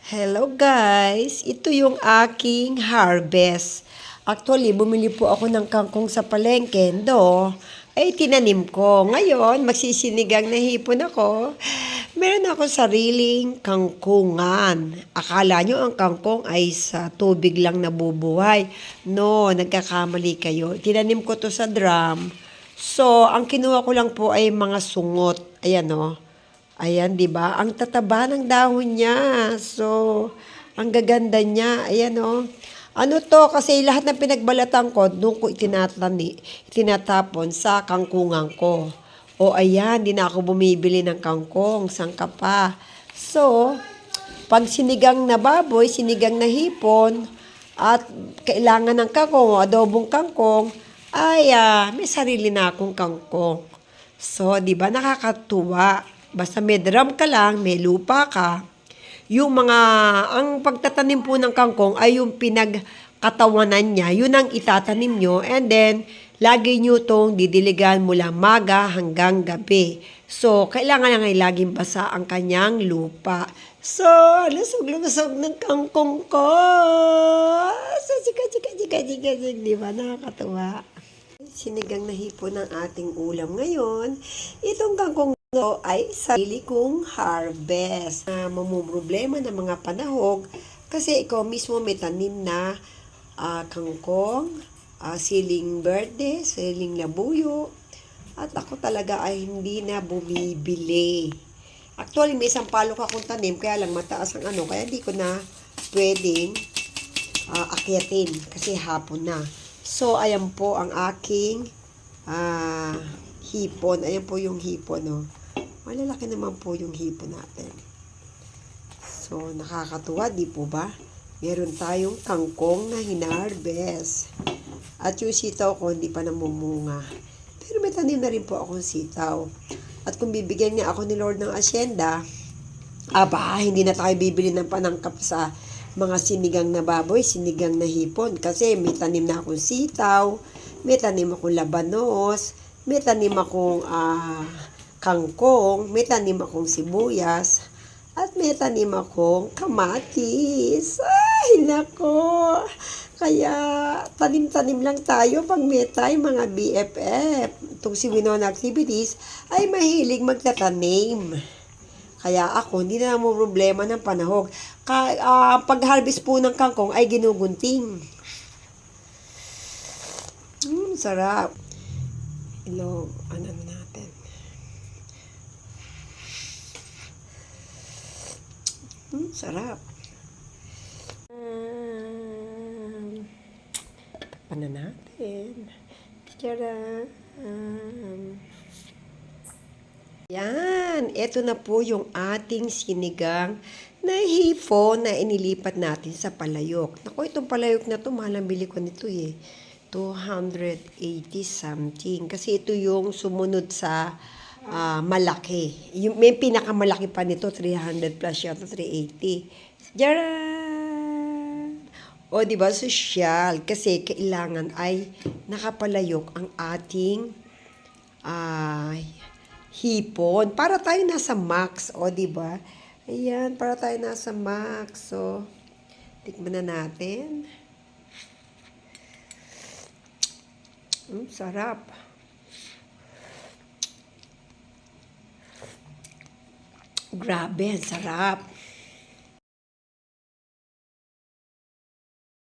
Hello guys! Ito yung aking harvest. Actually, bumili po ako ng kangkong sa palengke. Ay tinanim ko. Ngayon, magsisinigang na hipon ako. Meron ako sariling kangkungan. Akala nyo ang kangkong ay sa tubig lang nabubuhay. No, nagkakamali kayo. Tinanim ko to sa drum. So, ang kinuha ko lang po ay mga sungot. Ayan o. Ayan, 'di ba? Ang tataba ng dahon niya. So, ang gaganda niya. Ayan oh. Ano to? Kasi lahat ng pinagbalatan ko, doon ko itinatapon sa kangkungan ko. O ayan, di na ako bumibili ng kangkong. Saan ka pa? So, pag sinigang na baboy, sinigang na hipon, at kailangan ng kangkong, adobong kangkong, ay may sarili na akong kangkong. So, di ba nakakatuwa? Basta may drum ka lang, may lupa ka. Ang pagtatanim po ng kangkong ay yung pinagkatawanan niya, yun ang itatanim nyo. And then, lagi nyo itong didiligan mula maga hanggang gabi. So, kailangan lang ay laging basa ang kanyang lupa. So, lusog-lusog ng kangkong ko. So, sika-sika-sika-sika-sika, di ba? Nakakatuwa. Sinigang na hipon ng ating ulam ngayon. Itong kangkong ay sarili kong harvest. Mamumroblema ng mga panahog kasi ikaw mismo may tanim na kangkong, siling berde, siling labuyo, at ako talaga ay hindi na bumibili. Actually, may isang palok akong tanim, kaya lang mataas ang kaya hindi ko na pwedeng akyatin kasi hapon na. So, ayan po ang aking hipon. Ayan po yung hipon, no? Malalaki naman po yung hipon natin. So, nakakatuwa, di po ba? Meron tayong kangkong na hinarvest. At yung sitaw ko, hindi pa namumunga. Pero may tanim na rin po akong sitaw. At kung bibigyan niya ako ni Lord ng asyenda, hindi na tayo bibili ng panangkap sa mga sinigang na baboy, sinigang na hipon. Kasi may tanim na akong sitaw, may tanim akong labanos, may tanim akong kangkong, may tanim akong sibuyas, at may tanim akong kamatis. Ay, nako! Kaya, tanim-tanim lang tayo pag may tayo mga BFF. Itong si Winona Activities ay mahilig magtatanim. Kaya ako, hindi na mo problema ng panahog. Pag-harvest po ng kangkong ay ginugunting. Sarap. Ilog, natin. Sarap. Takpan na natin. Tcharam! Yan, ito na po yung ating sinigang na hipon na inilipat natin sa palayok. Naku, itong palayok na to, mahal ang bili ko nito 280 something. Kasi ito yung sumunod sa malaki. May pinakamalaki pa nito, 300 plus yata, 380. Diyan! O, diba, sosyal. Kasi kailangan ay nakapalayok ang ating hipon. Para tayo nasa max, o, diba? Ayan, para tayo nasa max. So, tikman na natin. Sarap. Grabe, sarap.